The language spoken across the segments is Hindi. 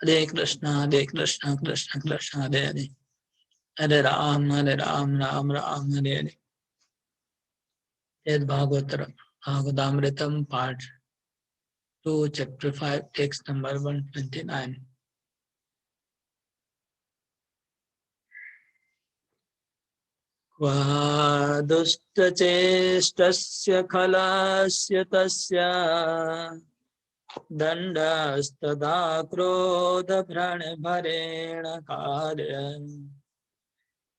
हरे Krishna Krishna Krishna Hare Hare, Hare Ram Ram Ram Hare Hare. Bhagavatamritam part 2 chapter 5 text number 129। क्वा दुष्टचेष्टस्य खलस्य तस्य दण्डस्तदा क्रोधभ्रणभरेण कार्यम्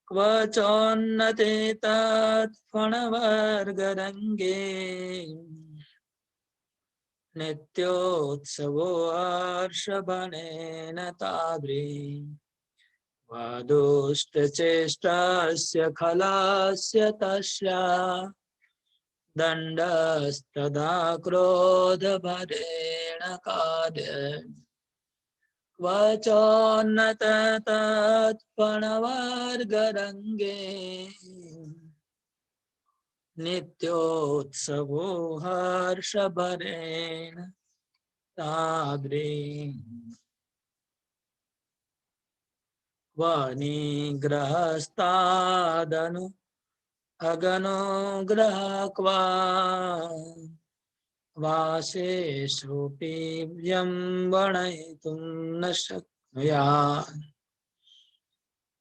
क्व चोन्नते तत्फणवर्गरङ्गे नित्योत्सवो हर्षभणेन ताद्री वादुष्टचेष्टस्य खलास्य तस्या दण्डस्तदा क्रोधभरेण कार्यम् क्व चोन्नत तत्फणवर्गरङ्गे नित्योत्सवो हर्षभरेण ताद्री वनिग्रहस्तादनु अगनुग्रह क्वा वासेषोऽपि व्यंवणयितुं न शक्नुयात्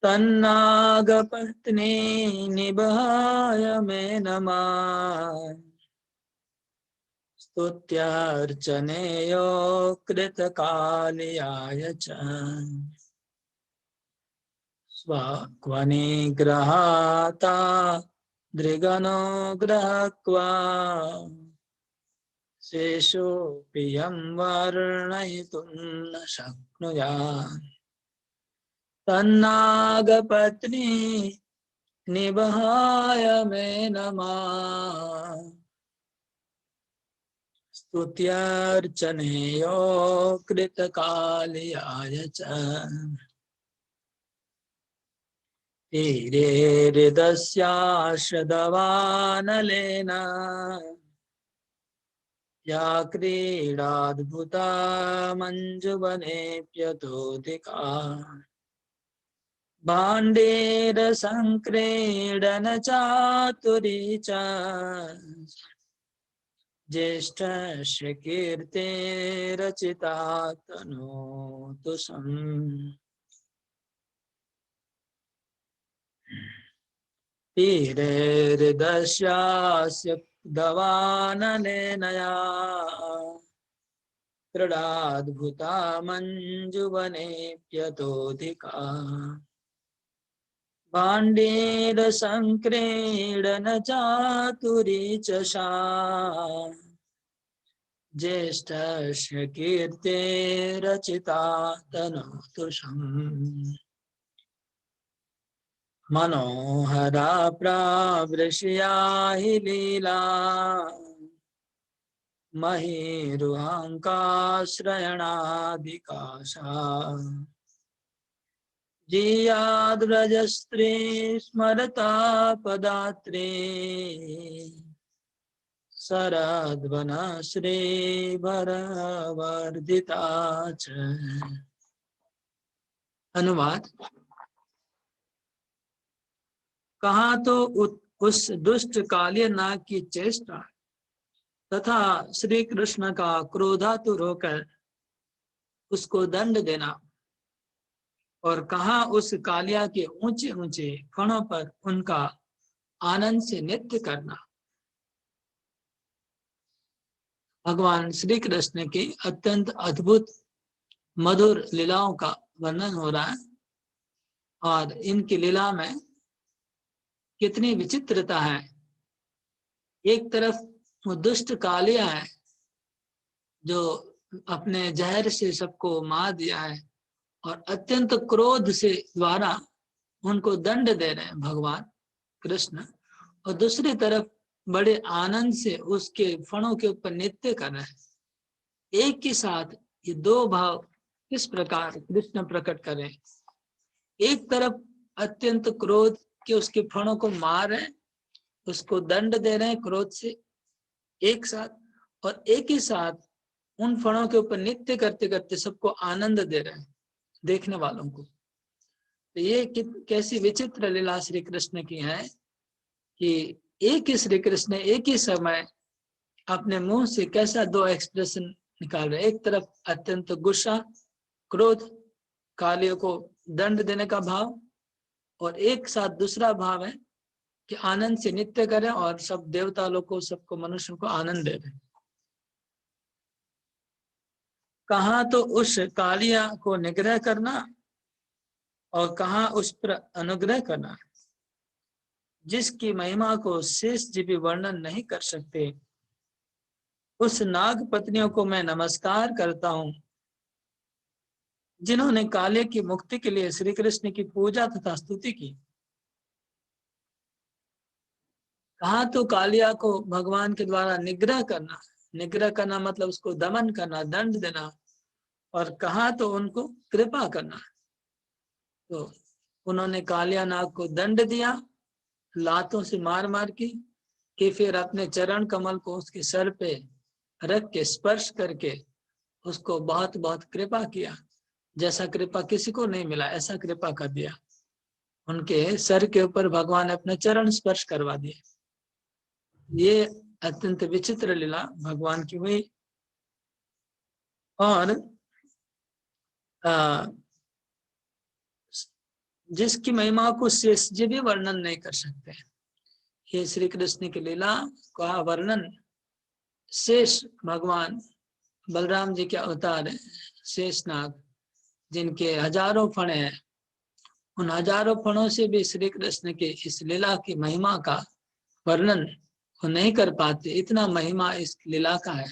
तन्नागपत्नी निबहाय मे नमः स्तुत्यार्चनेयो कृतकार्याय च स्वक्वनिग्रहाता दृगनुग्रहक्वा शेषोऽपि यं वर्णयितुं न शक्नुयात् तन्नागपत्नी निबहाय मे नमः स्तुत्यार्चनेयो कृतकार्याय च तीरे हृदस्याश्रदवानलेन या क्रीडाद्भुता मञ्जुवनेऽप्यतोऽधिका भाण्डेरसङ्क्रीडन चातुरी च ज्येष्ठस्य कीर्तेरचिता तनोतु सम्। तीरे हृदस्यास्य दवानलेन या क्रीडाद्भुता मञ्जुवनेऽप्यतोऽधिका भाण्डेरसङ्क्रीडन चातुरी च सा ज्येष्ठस्य कीर्तेरचिता तनोतु सम्। मनोहरा प्रावृष्या हि लीला महीरुहाङ्काश्रयणादिकाशा जियाद्रजस्त्री स्मरता पदात्रे शरद्वनश्री भरवर्धिता च। अनुवाद। कहाँ तो उस दुष्ट कालिया नाग की चेष्टा तथा श्री कृष्ण का क्रोधातुर होकर उसको दंड देना, और कहाँ उस कालिया के ऊंचे ऊंचे फणों पर उनका आनंद से नृत्य करना। भगवान श्री कृष्ण की अत्यंत अद्भुत मधुर लीलाओं का वर्णन हो रहा है, और इनकी लीला में कितनी विचित्रता है। एक तरफ वो दुष्ट कालिया है जो अपने जहर से सबको मार दिया है और अत्यंत क्रोध से द्वारा उनको दंड दे रहे हैं भगवान कृष्ण, और दूसरी तरफ बड़े आनंद से उसके फणों के ऊपर नृत्य कर रहे हैं। एक ही साथ ये दो भाव किस प्रकार कृष्ण प्रकट कर रहे हैं। एक तरफ अत्यंत क्रोध के उसके फणों को मार रहे हैं, उसको दंड दे रहे हैं क्रोध से एक साथ, और एक ही साथ उन फणों के ऊपर नृत्य करते करते सबको आनंद दे रहे हैं। देखने वालों को। तो ये कैसी विचित्र लीला श्री कृष्ण की है कि एक ही श्री कृष्ण एक ही समय अपने मुंह से कैसा दो एक्सप्रेशन निकाल रहे। एक तरफ अत्यंत गुस्सा, क्रोध, कालियों को दंड देने का भाव, और एक साथ दूसरा भाव है कि आनंद से नित्य करें और सब देवता लोग को, सबको, मनुष्य को आनंद दे दें। कहाँ तो उस कालिया को निग्रह करना और कहाँ उस पर अनुग्रह करना, जिसकी महिमा को शेष जी भी वर्णन नहीं कर सकते। उस नाग पत्नियों को मैं नमस्कार करता हूँ जिन्होंने काले की मुक्ति के लिए श्री कृष्ण की पूजा तथा स्तुति की। कहा तो कालिया को भगवान के द्वारा निग्रह करना, निग्रह करना मतलब उसको दमन करना, दंड देना, और कहा तो उनको कृपा करना। तो उन्होंने कालिया नाग को दंड दिया, लातों से मार मार की, कि फिर अपने चरण कमल को उसके सर पे रख के स्पर्श करके उसको बहुत बहुत कृपा किया। जैसा कृपा किसी को नहीं मिला, ऐसा कृपा कर दिया। उनके सर के ऊपर भगवान ने अपने चरण स्पर्श करवा दिए। ये अत्यंत विचित्र लीला भगवान की हुई। और जिसकी महिमा को शेष जी भी वर्णन नहीं कर सकते। ये श्री कृष्ण की लीला का वर्णन शेष भगवान बलराम जी के अवतार है, शेषनाग, जिनके हजारों फण हैं। उन हजारों फणों से भी श्री कृष्ण की इस लीला की महिमा का वर्णन वो नहीं कर पाते। इतना महिमा इस लीला का है।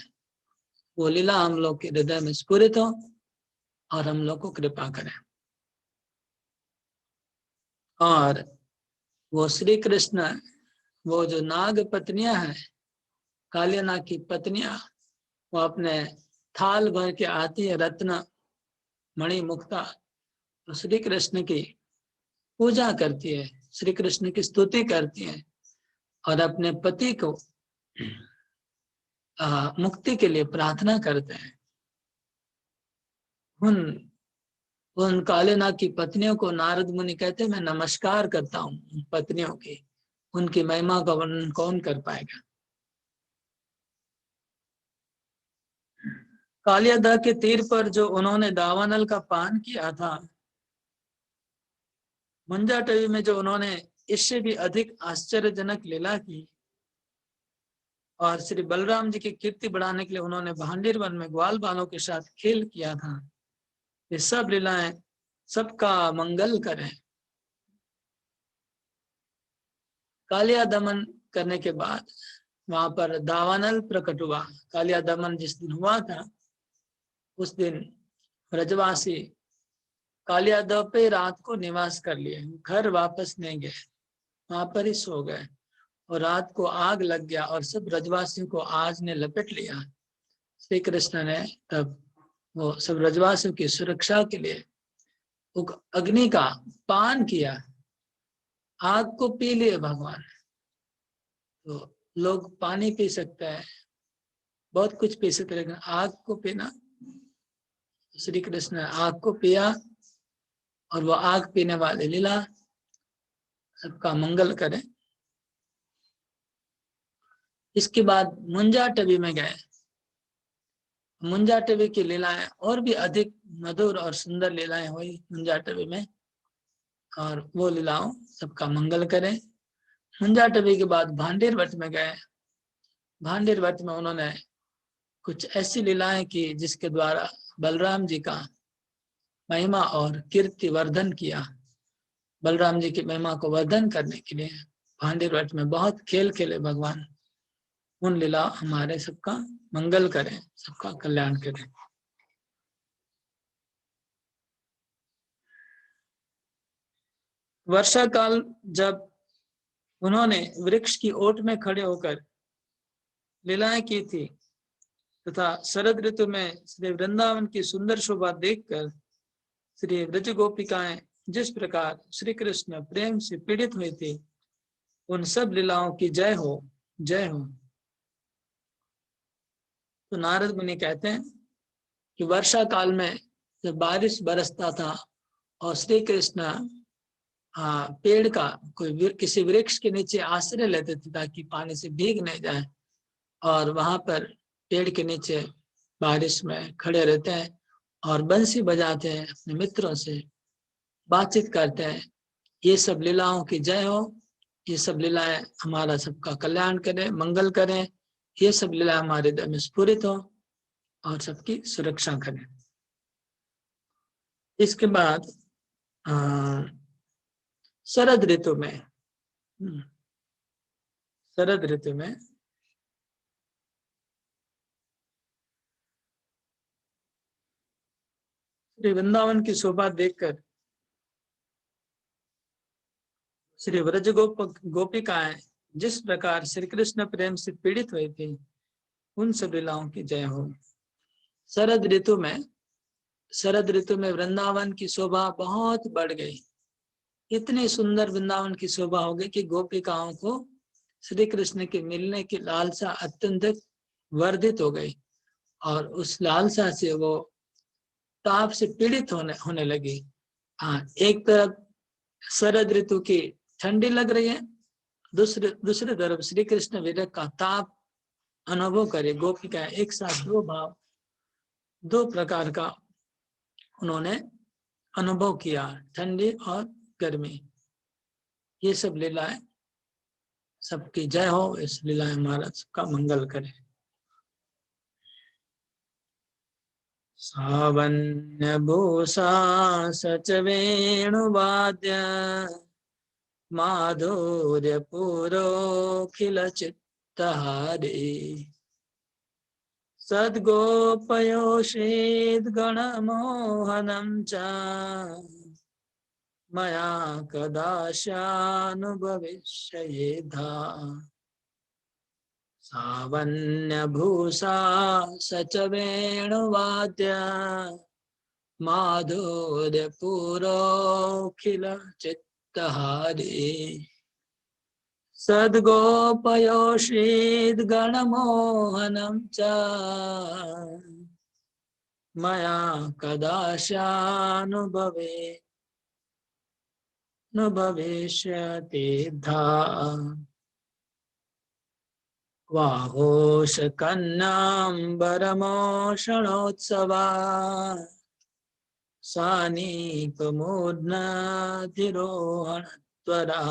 वो लीला हम लोग के हृदय में स्फुरित हो और हम लोग को कृपा करें। और वो श्री कृष्ण, वो जो नाग पत्नियां हैं, कालिया नाग की पत्नियां, वो अपने थाल भर के आती है रत्न मणि मुक्ता, तो श्री कृष्ण की पूजा करती है, श्री कृष्ण की स्तुति करती है और अपने पति को मुक्ति के लिए प्रार्थना करते हैं। उन काले नाग की पत्नियों को नारद मुनि कहते हैं, मैं नमस्कार करता हूँ उन पत्नियों की। उनकी महिमा का वर्णन कौन कर पाएगा। कालियादह के तीर पर जो उन्होंने दावानल का पान किया था, मुंजाटवी में जो उन्होंने इससे भी अधिक आश्चर्यजनक लीला की, और श्री बलराम जी की कीर्ति बढ़ाने के लिए उन्होंने भांडीर वन में ग्वाल बालों के साथ खेल किया था, ये सब लीलाएं सबका मंगल करें। कालिया दमन करने के बाद वहां पर दावानल प्रकट हुआ। कालिया दमन जिस दिन हुआ था उस दिन ब्रजवासी कालियादह पे रात को निवास कर लिए, घर वापस नहीं गए, वहां पर ही सो गए। और रात को आग लग गया और सब ब्रजवासियों को आग ने लपेट लिया। श्री कृष्ण ने तब वो सब ब्रजवासियों की सुरक्षा के लिए अग्नि का पान किया, आग को पी लिए भगवान। तो लोग पानी पी सकते हैं, बहुत कुछ पी सकते, लेकिन आग को पीना, श्री कृष्ण ने आग को पिया। और वो आग पीने वाली लीला सबका मंगल करे। इसके बाद मुंजाटवी में गए। मुंजाटवी की लीलाएं और भी अधिक मधुर और सुंदर लीलाएं हुई मुंजाटवी में, और वो लीलाओं सबका मंगल करें। मुंजाटवी के बाद भांडेर वट में गए। भांडेर वट में उन्होंने कुछ ऐसी लीलाएं की जिसके द्वारा बलराम जी का महिमा और कीर्ति वर्धन किया। बलराम जी की महिमा को वर्धन करने के लिए भांडेर वट में बहुत खेल खेले भगवान। उन लीला हमारे सबका मंगल करें, सबका कल्याण करें। वर्षा काल जब उन्होंने वृक्ष की ओट में खड़े होकर लीलाएं की थी, तथा शरद ऋतु में श्री वृंदावन की सुंदर शोभा देखकर श्री ब्रज गोपिकाएं जिस प्रकार श्री कृष्ण प्रेम से पीड़ित हुई थी, उन सब लीलाओं की जय हो, जय हो। तो नारद मुनि कहते हैं कि वर्षा काल में जब बारिश बरसता था और श्री कृष्ण पेड़ का किसी वृक्ष के नीचे आश्रय लेते थे ताकि पानी से भीग नहीं जाए, और वहां पर पेड़ के नीचे बारिश में खड़े रहते हैं और बंसी बजाते हैं, अपने मित्रों से बातचीत करते हैं। ये सब लीलाओं की जय हो, ये सब लीलाएं हमारा सबका कल्याण करें, मंगल करें, ये सब लीला हमारे हृदय में स्फुरित हो और सबकी सुरक्षा करें। इसके बाद शरद ऋतु में श्री वृंदावन की शोभा देखकर श्री व्रज गोपिकाएं जिस प्रकार श्री कृष्ण प्रेम से पीड़ित हुई थी, उन सब लीलाओं की जय हो। शरद ऋतु में वृंदावन की शोभा बहुत बढ़ गई। इतनी सुंदर वृंदावन की शोभा हो गई कि गोपिकाओं को श्री कृष्ण के मिलने की लालसा अत्यंत वर्धित हो गई, और उस लालसा से वो ताप से पीड़ित होने लगी। एक तरफ शरद ऋतु की ठंडी लग रही है, दूसरे तरफ श्री कृष्ण विरह का ताप अनुभव करे। गोपिका एक साथ दो प्रकार का उन्होंने अनुभव किया, ठंडी और गर्मी। ये सब लीलाएं सबकी जय हो, इस लीलाएं हमारा सबका मंगल करे। सावन्य भूषा सच वेणुवाद्य माधुर्य पुरोखिल चित्तहारी सद्गोपयोषेद गणमोहनं च मया कदाशानुभविष्येधा। सावन्यभूषा सच वेणुवाद्य माधुर्यपुरोखिल चित्तहारी सद्गोपयोषेद गणमोहनं च मया कदाशानुभविष्येधा। वाहोश कन्नाम्बरमोषणोत्सवा सानीपमूर्ध्नाधिरोहणत्वरा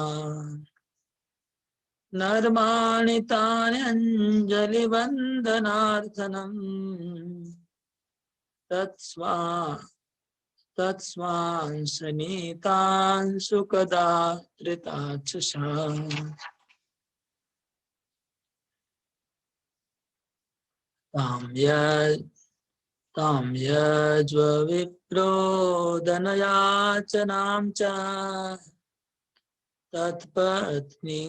नर्माणि तान्यञ्जलिवन्दनार्थनम् तत्स्वांसनीतान् सुखदा धृताक्षसा। तां यज्वविप्रोदनयाचनां च तत्पत्नी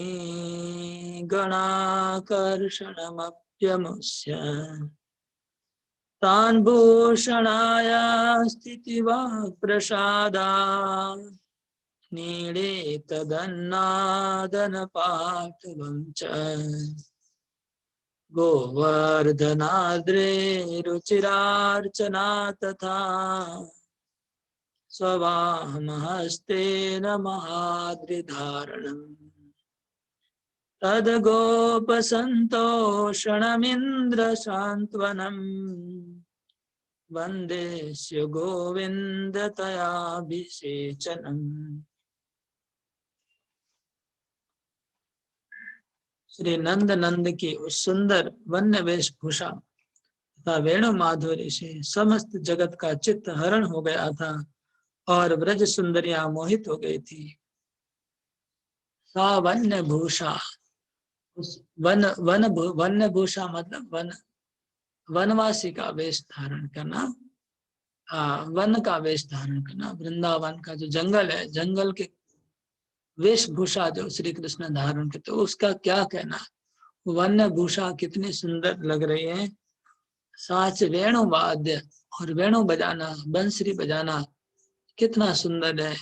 गणाकर्षणमप्यमुष्य तान् भूषणाय स्थितिवाक्प्रसादा नीडे तदन्नादनपाटवं च गोवर्धनाद्रे रुचिरार्चना तथा स्ववामहस्तेन महाद्रिधारणम् तद्गोपसन्तोषणमिन्द्रसान्त्वनम् वन्देस्य गोविन्दतयाभिषेचनम्। श्री नंद की उस सुंदर वन्य वेशभूषा तथा वेणु माधुर्य से समस्त जगत का चित्त हरण हो गया था और ब्रज सुंदरियां मोहित हो गई थी। सा वन्य भूषा, उस वन्य भूषा मतलब वनवासी का वेश धारण करना, वन का वेश धारण करना। वृंदावन का जो जंगल है, जंगल के वेशभूषा जो श्री कृष्ण धारण करते, उसका क्या कहना। वन्य भूषा कितनी सुंदर लग रही है। साच वेणु वाद्य, और वेणु बजाना, बंसरी बजाना कितना सुंदर है।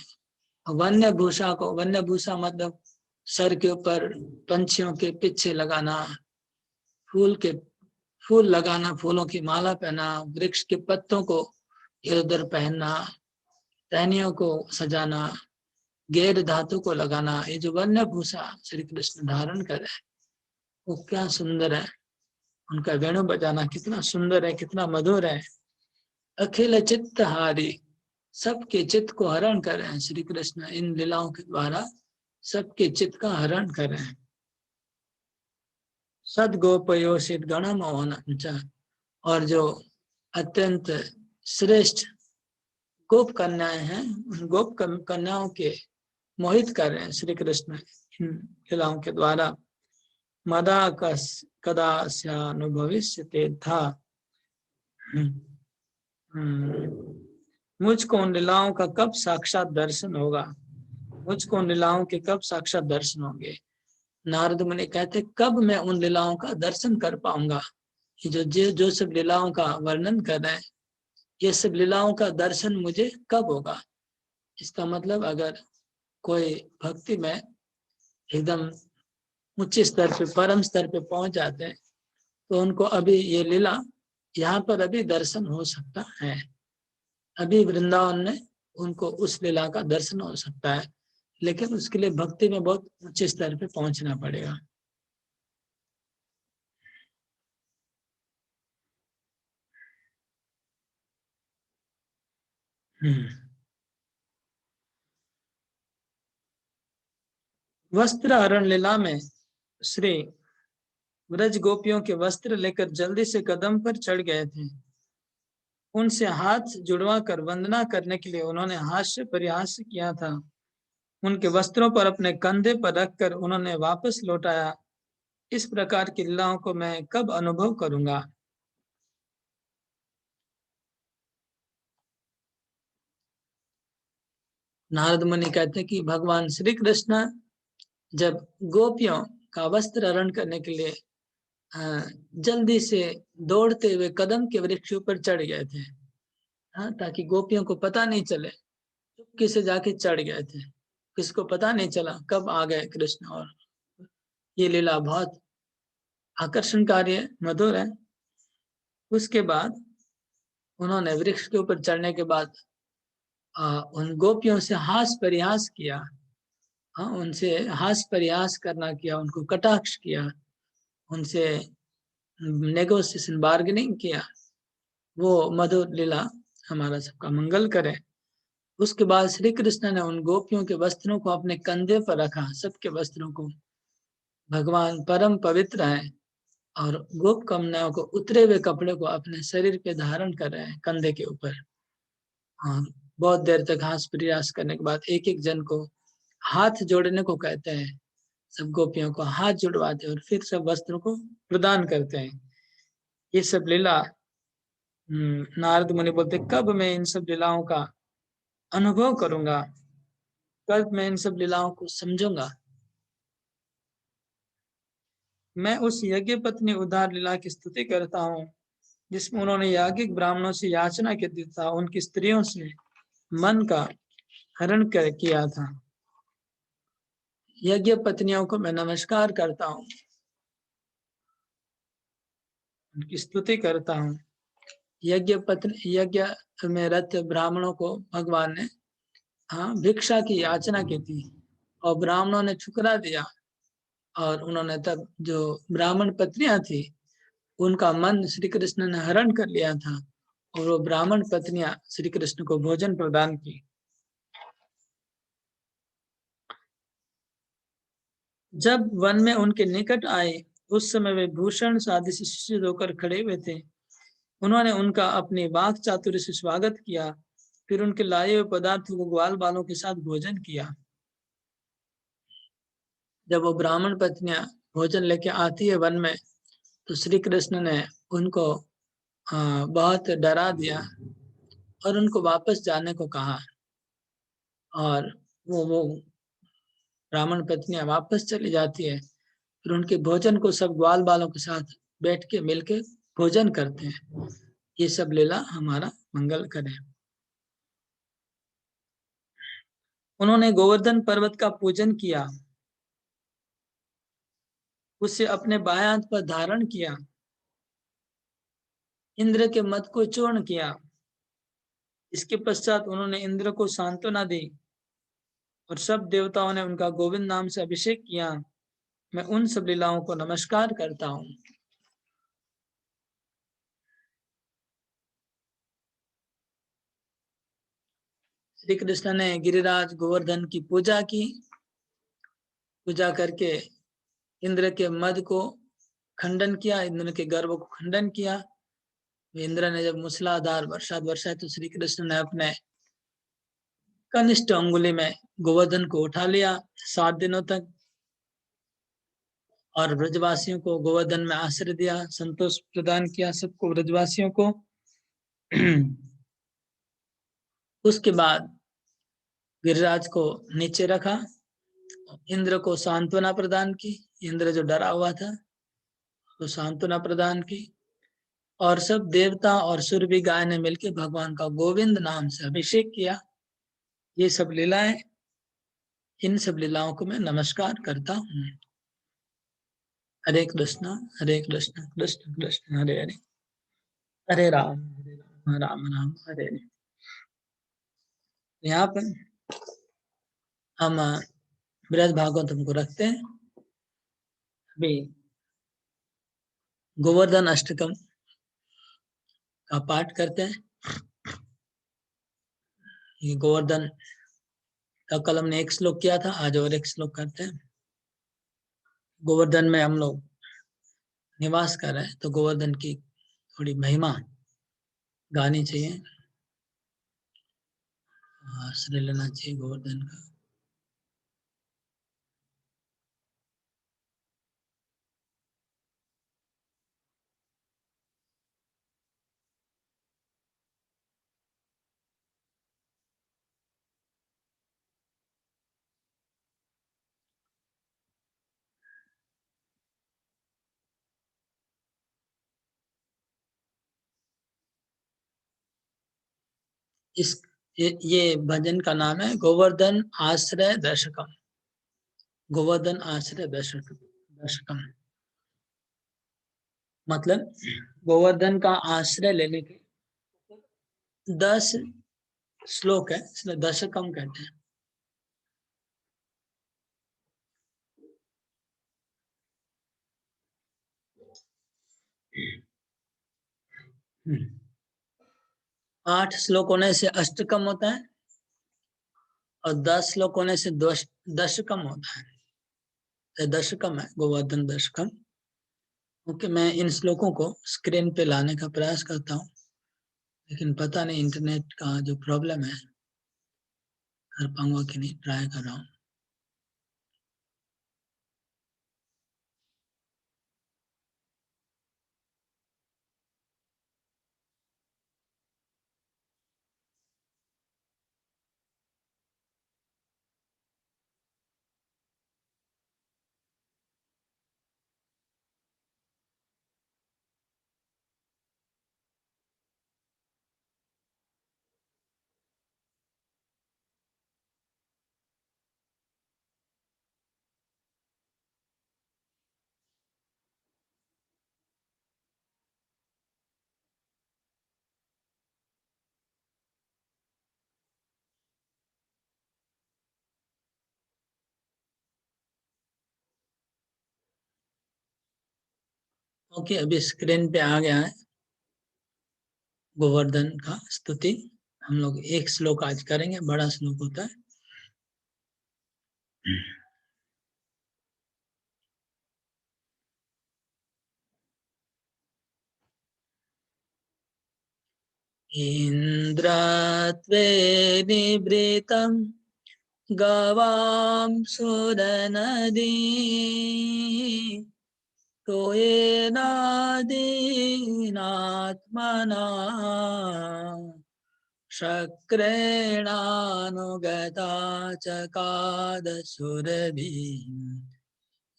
वन्य भूषा को, वन्य भूषा मतलब सर के ऊपर पंछियों के पीछे लगाना, फूल लगाना, फूलों की माला पहना, वृक्ष के पत्तों को इधर उधर पहनना, टहनियों को सजाना, गैर धातु को लगाना, ये जो वन्य भूषा श्री कृष्ण धारण कर रहे हैं वो क्या सुंदर है। उनका वेणु बजाना कितना सुंदर है, कितना मधुर है। अखिल चित्त हारी, सबके चित्त को हरण कर रहे हैं श्री कृष्ण इन लीलाओं के द्वारा, सबके चित्त का हरण कर रहे हैं। सद गोपयोषित गण मोहन, और जो अत्यंत श्रेष्ठ गोप कन्याएं हैं, उन गोप कन्याओं के मोहित कर रहे हैं श्री कृष्ण इन लीलाओं के द्वारा। मदा कदा स्यानुभविष्य ते था, मुझको उन लीलाओं का कब साक्षात दर्शन होगा, मुझको उन लीलाओं के कब साक्षात दर्शन होंगे। नारद मुनि कहते कब मैं उन लीलाओं का दर्शन कर पाऊंगा। ये जो सब लीलाओं का वर्णन कर रहे हैं, ये सब लीलाओं का दर्शन मुझे कब होगा। इसका मतलब अगर कोई भक्ति में एकदम उच्च स्तर पे, परम स्तर पे पहुंच जाते हैं, तो उनको अभी ये लीला यहाँ पर अभी दर्शन हो सकता है। अभी वृंदावन में उनको उस लीला का दर्शन हो सकता है, लेकिन उसके लिए भक्ति में बहुत उच्च स्तर पे पहुंचना पड़ेगा। वस्त्र हरण लीला में श्री व्रज गोपियों के वस्त्र लेकर जल्दी से कदम पर चढ़ गए थे। उनसे हाथ जुड़वा कर वंदना करने के लिए उन्होंने हास्य परिहास किया था। उनके वस्त्रों पर अपने कंधे पर रखकर उन्होंने वापस लौटाया। इस प्रकार की लीलाओं को मैं कब अनुभव करूंगा। नारद मुनि कहते हैं कि भगवान श्री कृष्ण जब गोपियों का वस्त्र हरण करने के लिए जल्दी से दौड़ते हुए कदम के वृक्ष पर चढ़ गए थे, ताकि गोपियों को पता नहीं चले, चुपके से जाके चढ़ गए थे, किसको पता नहीं चला कब आ गए कृष्ण। और ये लीला बहुत आकर्षणकारी है, मधुर है। उसके बाद उन्होंने वृक्ष के ऊपर चढ़ने के बाद उन गोपियों से हास परिहास किया। उनसे हास परिहास करना किया, उनको कटाक्ष किया, उनसे नेगोशिएशन बार्गेनिंग किया। वो मधुर लीला हमारा सबका मंगल करे। उसके बाद श्री कृष्ण ने उन गोपियों के वस्त्रों को अपने कंधे पर रखा, सबके वस्त्रों को। भगवान परम पवित्र है और गोप कन्याओं को उतरे हुए कपड़े को अपने शरीर पे धारण कर रहे हैं कंधे के ऊपर। और बहुत देर तक हाथ प्रयास करने के बाद एक एक जन को हाथ जोड़ने को कहते हैं। सब गोपियों को हाथ जुड़वाते और फिर सब वस्त्रों को प्रदान करते हैं। ये सब लीला नारद मुनि बोलते कब मैं इन सब लीलाओं का अनुभव करूंगा, कब मैं इन सब लीलाओं को समझूंगा। मैं उस यज्ञ पत्नी उद्धार लीला की स्तुति करता हूँ, जिसमें उन्होंने याज्ञिक ब्राह्मणों से याचना की था, उनकी स्त्रियों से मन का हरण कर किया था। यज्ञ पत्नियों को मैं नमस्कार करता हूँ, उनकी स्तुति करता हूँ। यज्ञ में रत ब्राह्मणों को भगवान ने भिक्षा की याचना की थी और ब्राह्मणों ने ठुकरा दिया। और उन्होंने तब जो ब्राह्मण पत्नियां थी उनका मन श्री कृष्ण ने हरण कर लिया था और वो ब्राह्मण पत्नियां श्री कृष्ण को भोजन प्रदान की। जब वन में उनके निकट आए उस समय वे भूषण शादी से शिष्य होकर खड़े हुए थे। उन्होंने उनका अपनी वाक चातुर्य से स्वागत किया, फिर उनके लाए हुए पदार्थों को ग्वाल बालों के साथ भोजन किया। जब वो ब्राह्मण पत्नियां भोजन लेके आती है वन में, तो श्री कृष्ण ने उनको बहुत डरा दिया और उनको वापस जाने को कहा। और वो ब्राह्मण पत्नियां वापस चली जाती है। फिर उनके भोजन को सब ग्वाल बालों के साथ बैठ के मिलके भोजन करते हैं। ये सब लीला हमारा मंगल करे। उन्होंने गोवर्धन पर्वत का पूजन किया, उसे अपने बाएं हाथ पर धारण किया, इंद्र के मत को चूर्ण किया, इसके पश्चात उन्होंने इंद्र को सांत्वना दी और सब देवताओं ने उनका गोविंद नाम से अभिषेक किया। मैं उन सब लीलाओं को नमस्कार करता हूँ। श्री कृष्ण ने गिरिराज गोवर्धन की पूजा की। पूजा करके इंद्र के मद को खंडन किया, इंद्र के गर्व को खंडन किया। इंद्र ने जब मूसलाधार वर्षा बरसाई तो श्री कृष्ण ने अपने कनिष्ठ अंगुली में गोवर्धन को उठा लिया 7 दिनों तक और ब्रजवासियों को गोवर्धन में आश्रय दिया, संतोष प्रदान किया सबको ब्रजवासियों को। उसके बाद गिरिराज को नीचे रखा, इंद्र को सांत्वना प्रदान की। इंद्र जो डरा हुआ था तो सांत्वना प्रदान की और सब देवता और सूर्य गाय ने मिलकर भगवान का गोविंद नाम से अभिषेक किया। ये सब लीलाएं, इन सब लीलाओं को मैं नमस्कार करता हूँ। हरे कृष्णा कृष्ण कृष्ण हरे हरे, हरे राम राम राम हरे हरे। यहाँ पर हम बृहद भागवतम को रखते हैं। अभी गोवर्धन अष्टकम का पाठ करते हैं। ये गोवर्धन का कल हमने एक श्लोक किया था, आज और एक श्लोक करते हैं। गोवर्धन में हम लोग निवास कर रहे हैं तो गोवर्धन की थोड़ी महिमा गानी चाहिए, आश्रय लेना चाहिए गोवर्धन का। इस ये भजन का नाम है गोवर्धन आश्रय दशकम। गोवर्धन आश्रय दशकम मतलब गोवर्धन का आश्रय लेने के 10 श्लोक है, इसलिए दशकम कहते हैं। हम्म। 8 श्लोक होने से अष्टकम होता है और 10 श्लोक होने से दशकम होता है। तो दशकम है गोवर्धन दशकम। ओके, मैं इन श्लोकों को स्क्रीन पे लाने का प्रयास करता हूँ, लेकिन पता नहीं इंटरनेट का जो प्रॉब्लम है कर पाऊंगा कि नहीं, ट्राई कर रहा हूँ। ओके, अभी स्क्रीन पे आ गया है गोवर्धन का स्तुति। हम लोग एक श्लोक आज करेंगे, बड़ा श्लोक होता है। इन्द्रत्वे निवृतं गवां सुरनदी तोयेनादीनात्मना शक्रेणानुगता चकादसुरभिः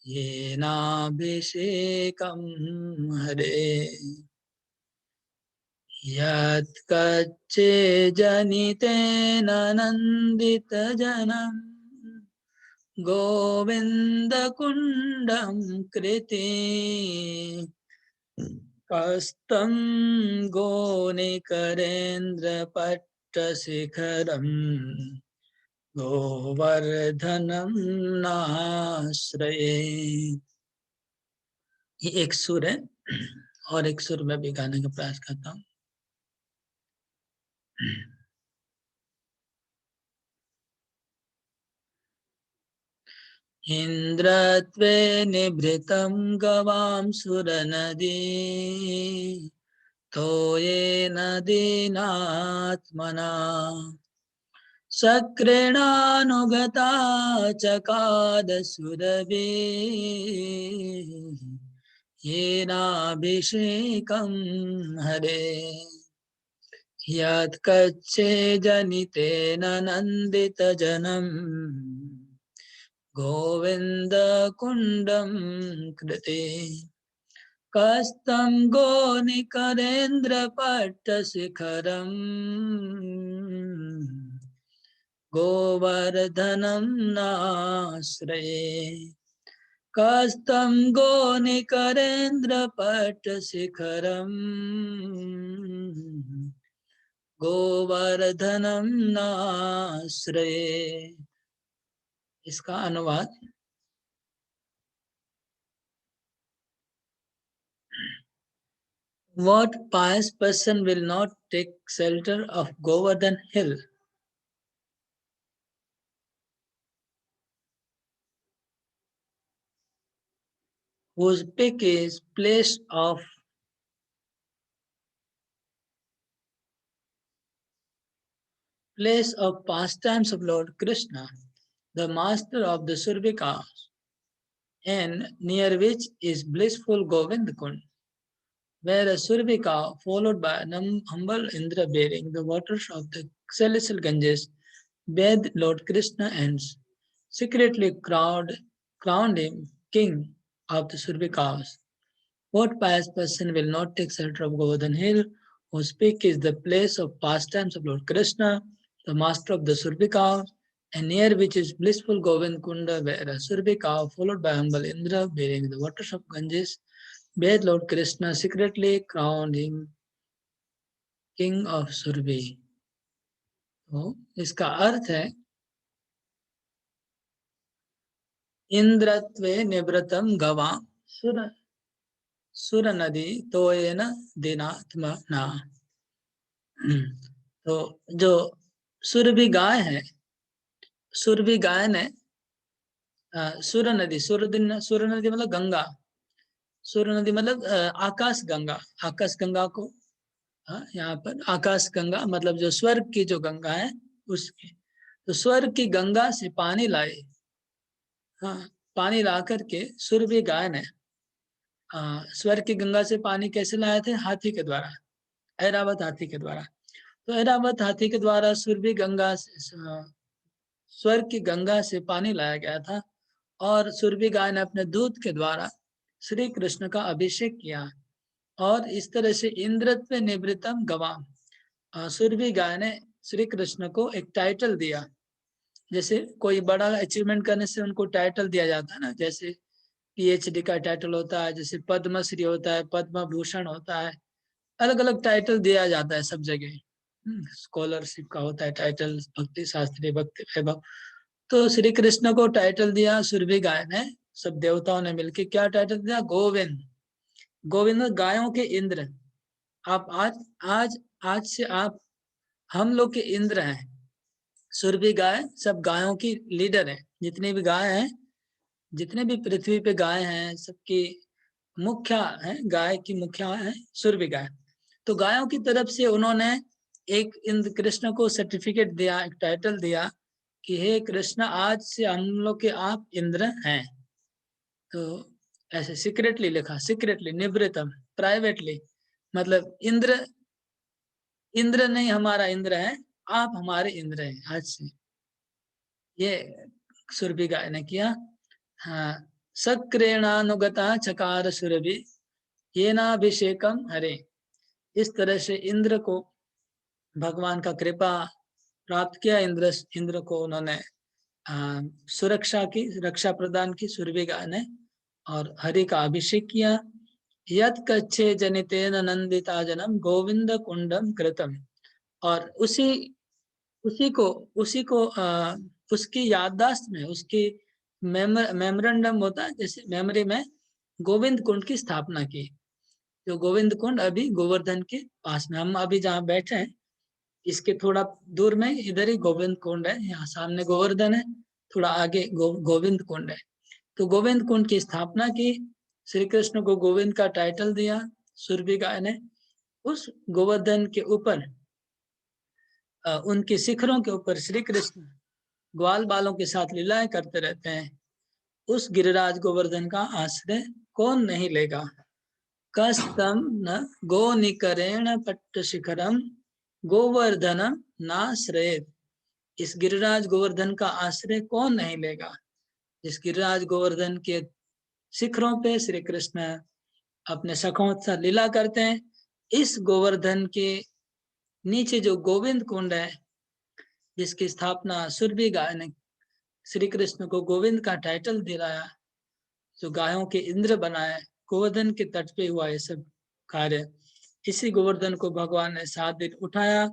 येनाभिषेकं हरे। यत्कच्चे जनितेन नन्दितजनम् गोविन्दकुण्डं कृते कस्तं गोनिकरेन्द्रपट्टनायकम् शिखरम गोवर्धनम नाश्रये। ये एक सुर है और एक सुर में भी गाने का प्रयास करता हूँ। इंद्रत्वे निभृतं गवां सुरनदी तोयेन दीनात्मना सक्रेणानुगता चकाद सुरभिः येनाभिषेकं हरे। यत्कच्छे जनितेन नन्दितजनम् गोविन्दकुण्डं कृते कस्तं गोनिकरेन्द्रपट्टशिखरम् गोवर्धनं नाश्रये। कस्तं गोनिकरेन्द्रपट्टशिखरम् गोवर्धनं नाश्रये। इसका अनुवाद, what pious person will not take shelter of Govardhan hill? Whose peak is place of pastimes of Lord Krishna, the master of the Survikas, and near which is blissful Govind Kund, where a Survika followed by an humble Indra bearing the waters of the celestial Ganges bathed Lord Krishna and secretly crowned him king of the Survikas. What pious person will not take shelter of Govardhan hill, whose peak is the place of pastimes of Lord Krishna, the master of the Survika, and near which is blissful Govind Kunda, where a Survika, followed by humble Indra, bearing the waters of Ganges, bathed Lord Krishna, secretly crowned him king of Survi. तो इसका अर्थ है, इंद्रत्वे निवृतम गवा सुर नदी तोयेन दीनात्मना। तो जो सुरभि गाय है, सुरभि गाय ने सुर नदी, सुर नदी मतलब गंगा, सुर नदी मतलब आकाश गंगा, आकाश गंगा को यहाँ पर आकाश गंगा मतलब जो स्वर्ग की जो गंगा है उसकी, तो स्वर्ग की गंगा से पानी लाए, हाँ पानी ला करके सुरभि गाय ने स्वर्ग की गंगा से पानी कैसे लाए थे? हाथी के द्वारा, ऐरावत हाथी के द्वारा। तो ऐरावत हाथी के द्वारा सुरभि गंगा स्वर्ग की गंगा से पानी लाया गया था और सुरभि गाय ने अपने दूध के द्वारा श्री कृष्ण का अभिषेक किया। और इस तरह से इंद्रत्व निवृत्तम गवाम, सुरभि गाय ने श्री कृष्ण को एक टाइटल दिया। जैसे कोई बड़ा अचीवमेंट करने से उनको टाइटल दिया जाता है ना, जैसे पीएचडी का टाइटल होता है, जैसे पद्मश्री होता है, पद्म भूषण होता है, अलग अलग टाइटल दिया जाता है सब जगह। स्कॉलरशिप का होता है टाइटल, भक्ति शास्त्री, भक्ति वैभव। तो श्री कृष्ण को टाइटल दिया सुरभि गाय ने, सब देवताओं ने मिलकर क्या टाइटल दिया? गोविंद। गोविंद गायों के इंद्र। आप आज से आप हम लोग के इंद्र हैं। सुरभि गाय सब गायों की लीडर है। जितने भी गाय हैं, जितने भी पृथ्वी पे गाय हैं, सबकी मुख्य है, गाय की मुख्य है सुरभि गाय। तो गायों की तरफ से उन्होंने एक इंद्र कृष्ण को सर्टिफिकेट दिया, एक टाइटल दिया कि हे कृष्ण, आज से हम लोग के आप इंद्र हैं। तो ऐसे सीक्रेटली लिखा, सीक्रेटली, निवृत्तम, प्राइवेटली, मतलब इंद्र इंद्र नहीं हमारा इंद्र है, आप हमारे इंद्र हैं आज से। ये सुरभि गाय ने किया। हाँ, सक्रेणानुगता चकार सुरभि येनाभिषेकम हरे। इस तरह से इंद्र को भगवान का कृपा प्राप्त किया। इंद्र को उन्होंने सुरक्षा की, रक्षा प्रदान की सुरभि गाय ने, और हरि का अभिषेक किया। यत कच्छे जनितेन नंदिता जनम गोविंद कुंडम कृतम। और उसी उसी को उसकी याददाश्त में, उसकी मेमोरेंडम होता है, जैसे मेमोरी में गोविंद कुंड की स्थापना की। जो गोविंद कुंड अभी गोवर्धन के पास में, हम अभी जहाँ बैठे हैं इसके थोड़ा दूर में इधर ही गोविंद कुंड है। यहाँ सामने गोवर्धन है, थोड़ा आगे गोविंद कुंड है। तो गोविंद कुंड की स्थापना की, श्री कृष्ण को गोविंद का टाइटल दिया सुरभि गाय ने। उस गोवर्धन के ऊपर, उनके शिखरों के ऊपर श्री कृष्ण ग्वाल बालों के साथ लीलाएं करते रहते हैं। उस गिरिराज गोवर्धन का आश्रय कौन नहीं लेगा। कस्तम न गो निकरेण पट्ट शिखरम गोवर्धन नाश्रयेत। इस गिरिराज गोवर्धन का आश्रय कौन नहीं लेगा। इस गिरिराज गोवर्धन के शिखरों पे श्री कृष्ण अपने सखों से लीला करते हैं। इस गोवर्धन के नीचे जो गोविंद कुंड है, जिसकी स्थापना सुरभि गाय ने श्री कृष्ण को गोविंद का टाइटल दिलाया, जो गायों के इंद्र बनाए, गोवर्धन के तट पे हुआ ये सब कार्य। इसी गोवर्धन को भगवान ने 7 दिन उठाया।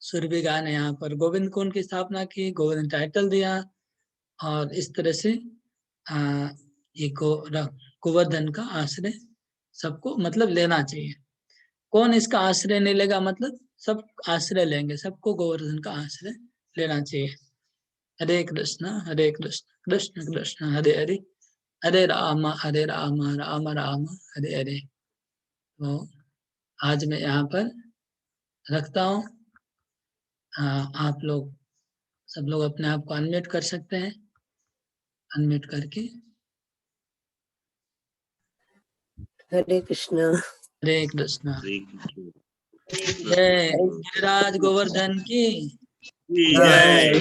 सुरभि गाय ने यहाँ पर गोविंद कुंड की स्थापना की, गोवर्धन टाइटल दिया, और इस तरह से ये गोवर्धन का आश्रय सबको मतलब लेना चाहिए। कौन इसका आश्रय नहीं लेगा, मतलब सब आश्रय लेंगे, सबको गोवर्धन का आश्रय लेना चाहिए। हरे कृष्ण कृष्ण कृष्ण हरे हरे, हरे राम राम राम हरे हरे। तो आज मैं यहाँ पर रखता हूँ। आप लोग सब लोग अपने आप को अनम्यूट कर सकते हैं, अनम्यूट करके। हरे कृष्ण। हरे कृष्ण। जय गिरिराज गोवर्धन की जय।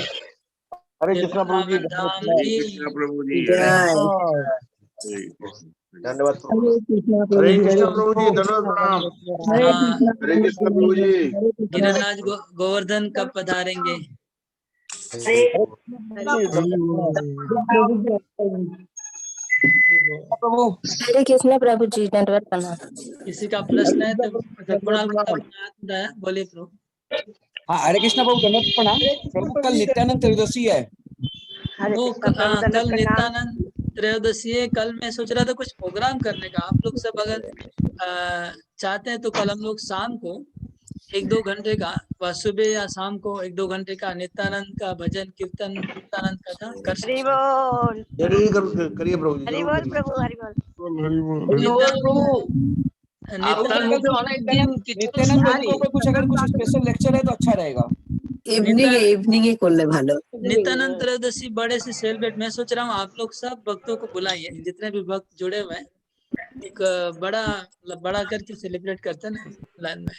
हरे कृष्णा प्रभु जी, धाम हरे की कृष्णा प्रभु जी, जय। धन्यवाद प्रभु। हरे कृष्णा प्रभु जी, धन्यवाद प्रणाम। हरे कृष्णा प्रभु जी। गिरिराज गोवर्धन कब पधारेंगे। हरे कृष्ण प्रभु जी, धन्यवाद प्रणाम। किसी का प्रश्न है तो कुणाल बोलिए प्रभु। हाँ, हरे कृष्णा प्रभु, धन्यवाद प्रणाम। प्रभु कल नित्यानंद त्रयोदशी है। कल नित्यानंद त्रयोदशी है। कल मैं सोच रहा था कुछ प्रोग्राम करने का। आप लोग सब अगर चाहते हैं तो कल हम लोग शाम को 1-2 घंटे का, व सुबह या शाम को 1-2 घंटे का नित्यानंद का भजन कीर्तन, नित्यानंद कथा कर सकते हैं। करिए प्रभु जी, जरूर करिए। नित्यानंद प्रभु को कुछ अगर कुछ स्पेशल लेक्चर है तो अच्छा रहेगा। इवनिंग ही করলে ভালো। नित्यानंद त्रयोदशी बड़े से सेलिब्रेट, मैं सोच रहा हूँ आप लोग सब भक्तों को बुलाइए, जितने भी भक्त जुड़े हुए हैं, एक बड़ा करके सेलिब्रेट करते हैं ना लाइन में।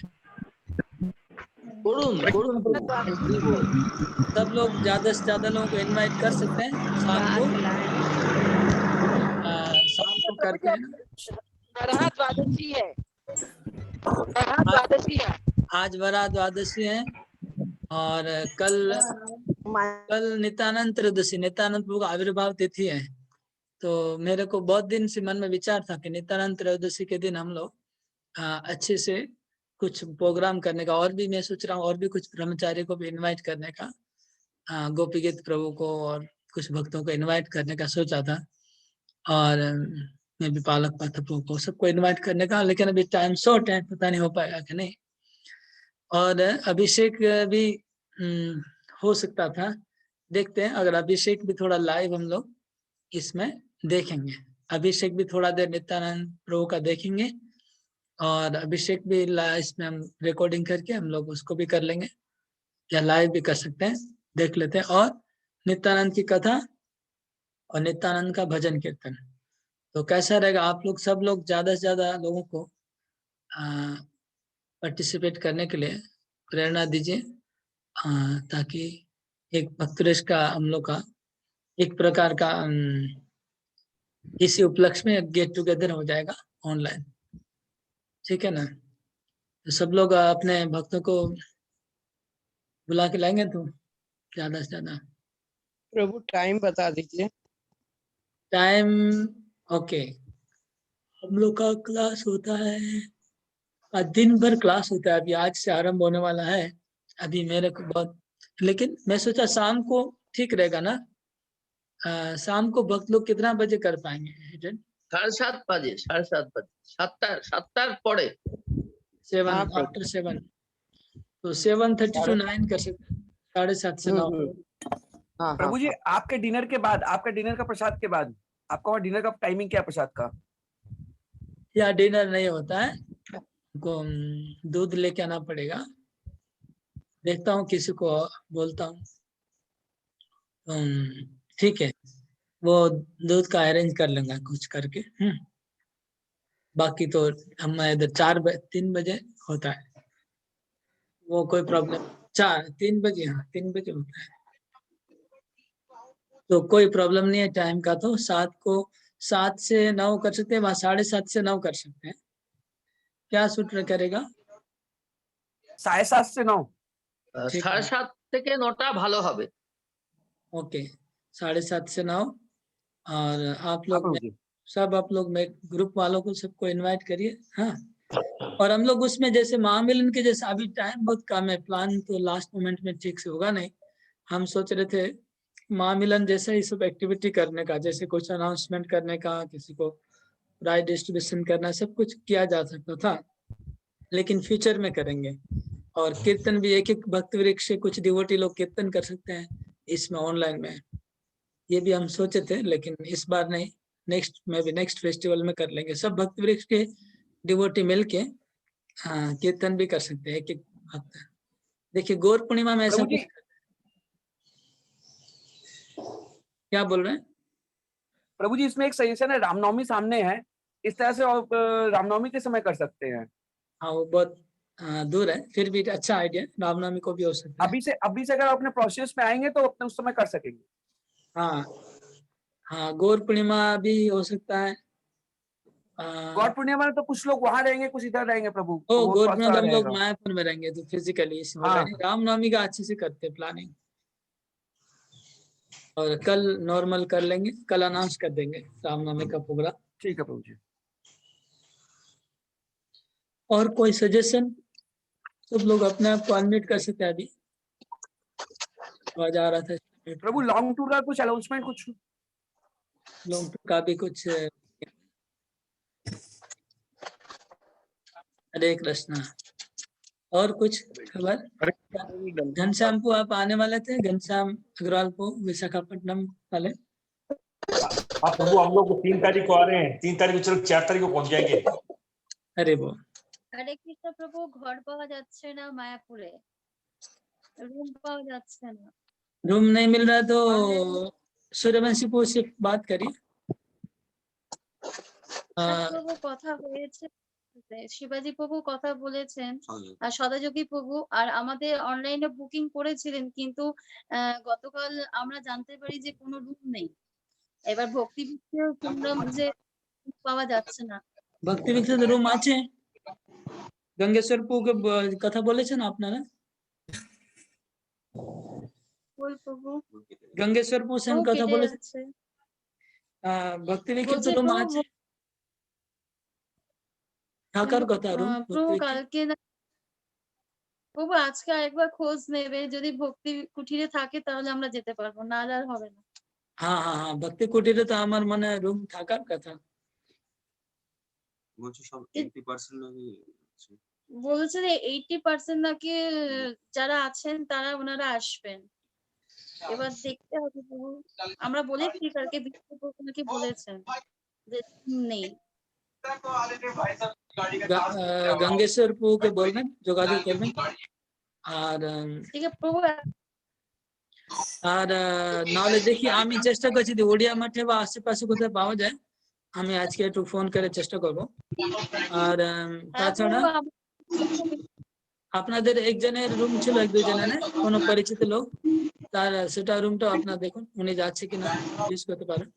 सब लोग ज्यादा से ज्यादा लोगों को इनवाइट कर सकते हैं। शाम को करते हैं ना। आज वरा द्वादशी है और कल नित्यानंद त्रयोदशी, नित्यानंद प्रभु का आविर्भाव तिथि है। तो मेरे को बहुत दिन से मन में विचार था कि नित्यानंद त्रयोदशी के दिन हम लोग अच्छे से कुछ प्रोग्राम करने का, और भी मैं सोच रहा हूँ और भी कुछ ब्रह्मचारी को भी इनवाइट करने का, गोपीगीत प्रभु को और कुछ भक्तों को इनवाइट करने का सोचा था, और मैं भी पालक प्रभु को सबको इनवाइट करने का, लेकिन अभी टाइम शॉर्ट है, पता नहीं हो पाएगा कि नहीं। और अभिषेक भी हो सकता था, देखते हैं। अगर अभिषेक भी थोड़ा लाइव हम लोग इसमें देखेंगे, अभिषेक भी थोड़ा देर नित्यानंद प्रभु का देखेंगे, और अभिषेक भी इसमें हम रिकॉर्डिंग करके हम लोग उसको भी कर लेंगे, या लाइव भी कर सकते हैं, देख लेते हैं। और नित्यानंद की कथा और नित्यानंद का भजन कीर्तन, तो कैसा रहेगा। आप लोग सब लोग ज्यादा से ज्यादा लोगों को पार्टिसिपेट करने के लिए प्रेरणा दीजिए, ताकि एक भक्तरेश का हम लोग का एक प्रकार का इसी उपलक्ष्य में गेट टुगेदर हो जाएगा ऑनलाइन, ठीक है ना। तो सब लोग अपने भक्तों को बुला के लाएंगे तो ज्यादा से ज्यादा। प्रभु टाइम बता दीजिए। टाइम ओके, हम लोग का क्लास होता है दिन भर क्लास होता है। अभी आज से आरंभ होने वाला है। अभी मेरे को बहुत लेकिन मैं सोचा शाम को ठीक रहेगा ना। शाम को भक्त लोग कितना बजे कर पाएंगे अटेंड? 7:30 বাজে 7:30 বাজে 7টার পরে 7 हाँ, प्रभु। आफ्टर 7 तो 7:30 to 9 कर सकते हैं, 7:30 से 9। हाँ, प्रभु जी हाँ, आपके डिनर के बाद, आपका डिनर का प्रसाद के बाद, आपका वहाँ डिनर का टाइमिंग क्या है प्रसाद का? या डिनर नहीं होता है, को दूध लेके आना पड़ेगा। देखता हूँ किसी को बोलता हूँ। ठीक है, वो दूध का अरेंज कर लेंगे कुछ करके। बाकी तो हम इधर 3 बजे होता है, वो कोई प्रॉब्लम। 3 बजे, हाँ 3 बजे होता है, तो कोई प्रॉब्लम नहीं है टाइम का। तो 7 से 9 कर सकते हैं, 7:30 से 9 कर सकते हैं। क्या सूत्र करेगा? 7:30 से 9। 7:30 থেকে 9টা ভালো হবে। ओके, 7:30 से 9। और आप हाँ लोग प्रभु जी। सब आप लोग में ग्रुप वालों को सबको इनवाइट करिए। हाँ, और हम लोग उसमें जैसे महामिलन के जैसे अभी टाइम बहुत कम है, प्लान तो लास्ट मोमेंट में ठीक से होगा नहीं। हम सोच रहे थे महामिलन जैसे ही सब एक्टिविटी करने का, जैसे कुछ अनाउंसमेंट करने का, किसी को प्राइज डिस्ट्रीब्यूशन करना, सब कुछ किया जा सकता था, लेकिन फ्यूचर में करेंगे। और कीर्तन भी एक एक भक्त वृक्ष से कुछ डिवोटी लोग कीर्तन कर सकते हैं इसमें ऑनलाइन में, ये भी हम सोचे थे, लेकिन इस बार नहीं, नेक्स्ट में भी नेक्स्ट फेस्टिवल में कर लेंगे। सब भक्त वृक्ष के डिवोटी मिलके हाँ कीर्तन भी कर सकते हैं एक एक हफ्ता। देखिए गौर पूर्णिमा में ऐसा प्रभु जी, कुछ, क्या बोल रहे हैं? प्रभु जी इसमें एक सजेशन है, रामनवमी सामने है, इस तरह से आप रामनवमी के समय कर सकते हैं। हाँ वो बहुत दूर है, फिर भी अच्छा आइडिया, रामनवमी को भी हो सकता है। अभी से अगर आप अपने प्रोसेस में आएंगे तो अपने उस समय कर सकेंगे। हाँ हाँ, गौर पूर्णिमा भी हो सकता है। गौर पूर्णिमा में तो कुछ लोग वहां रहेंगे, कुछ इधर रहेंगे प्रभु, ओ तो वो गौर थोड़ा पूर्णिमा सा हम लोग रहेगा। मायापुर में रहेंगे, तो फिजिकली इसमें होगा हाँ। नहीं। रामनवमी का अच्छे से करते प्लानिंग, और कल नॉर्मल कर लेंगे, कल अनाउंस कर देंगे रामनवमी का प्रोग्राम। ठीक है प्रभु जी। और कोई सजेशन? सब लोग अपने आप को अनम्यूट कर सकते हैं अभी, आवाज आ रहा था। प्रभु लॉन्ग टूर का कुछ अनाउंसमेंट कुछ? लोग का भी कुछ। हरे कृष्णा। और कुछ खबर? घनश्याम को आप आने वाले थे, घनश्याम अग्रवाल को, विशाखापट्टनम वाले। हाँ प्रभु, हम लोग 3 तारीख को आ रहे हैं, 3 तारीख को चलो 4 तारीख को पहुंच जाएंगे। अरे वो হরে কৃষ্ণ প্রভু, ঘর পাওয়া যাচ্ছে না মায়াপুরে, রুম পাওয়া যাচ্ছে না। रूम नहीं मिल रहा तो सूर्यवंशी को से बात करिए। প্রভু কথা হয়েছে, শিবাজি প্রভু কথা বলেছেন আর সদাযোগী প্রভু, আর আমাদের অনলাইনে বুকিং করেছিলেন, কিন্তু গতকাল আমরা জানতে পারি যে কোনো রুম নেই। এবার ভক্তি বিক্রিও শুনলাম যে পাওয়া যাচ্ছে না। ভক্তি বিক্রিত রুম আছে, গঙ্গেশ্বরপুর কথা বলেছেন আপনারা? বল প্রভু, গঙ্গেশ্বরপুর সেন ও কথা কেটে বলেছেন। যাচ্ছে। ভক্তি বিক্রিত বলছে রুম প্রভু, আছে, থাকার কথা রুম। প্রভু কালকে না, প্রভু আজকে আরেকবার খোঁজ নেবে, যদি ভক্তি কুঠিরে থাকে তাহলে আমরা যেতে পারবো, না আর হবে না। हाँ हाँ हाँ, भक्ति कुटीरे तो আমার মনে হয় রুম থাকার কথা। বলছি সব 80% নাকি আছে। বলছে যে 80% নাকি যারা আছেন তারা ওনারা আসবেন। এবার দেখতে হবে প্রভু, আমরা বলেছি কালকে বিষ্ণু নাকি বলেছেন যে নেই। गंगेश्वरपुर के बोलবেন, যোগাযোগ করবেন। আর ঠিক আছে প্রভু। আর নাহলে দেখি আমি চেষ্টা করছি যে ওড়িয়া মাঠে বা আশেপাশে কোথাও পাওয়া যায়, আমি আজকে একটু ফোন করে চেষ্টা করব। আর তাছাড়া আপনাদের একজনের রুম ছিল, এক দুজনের না কোনো পরিচিত লোক, তার সেটা রুমটা আপনারা দেখুন, উনি যাচ্ছে কিনা ইউজ করতে পারেন।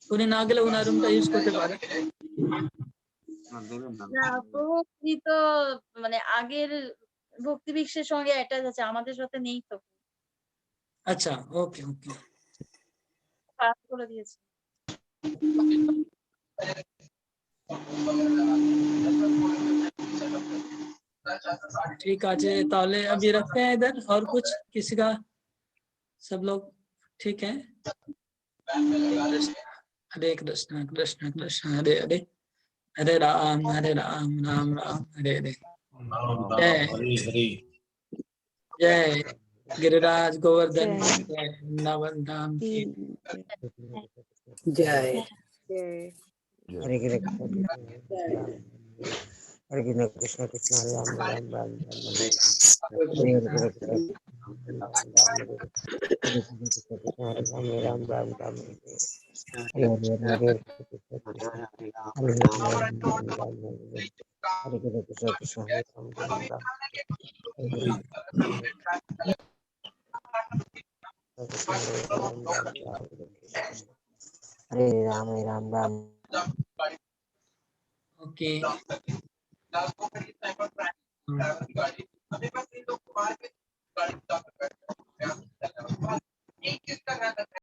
উনি না গেলে ওনার রুমটা ইউজ করতে পারেন। না প্রভু, উনি তো মানে আগের ভক্তি বিশ্বের সঙ্গে অ্যাটাচ আছে, আমাদের সাথে নেই তো। আচ্ছা, ওকে ওকে। পাঠ করে দিয়েছে। ठीक है ताले अभी रखते हैं इधर, और कुछ किसी का? सब लोग ठीक है? हरे कृष्ण कृष्ण कृष्ण हरे हरे, हरे राम राम राम हरे हरे। जय जय गिरिराज गोवर्धन, जय वृंदावन धाम की। जय हरे कृष्ण कृष्ण हरे राम राम राम हरे हरे राम राम राम हरे हरे हरे कृष्ण कृष्ण हरे राम राम राम हरे राम राम ओके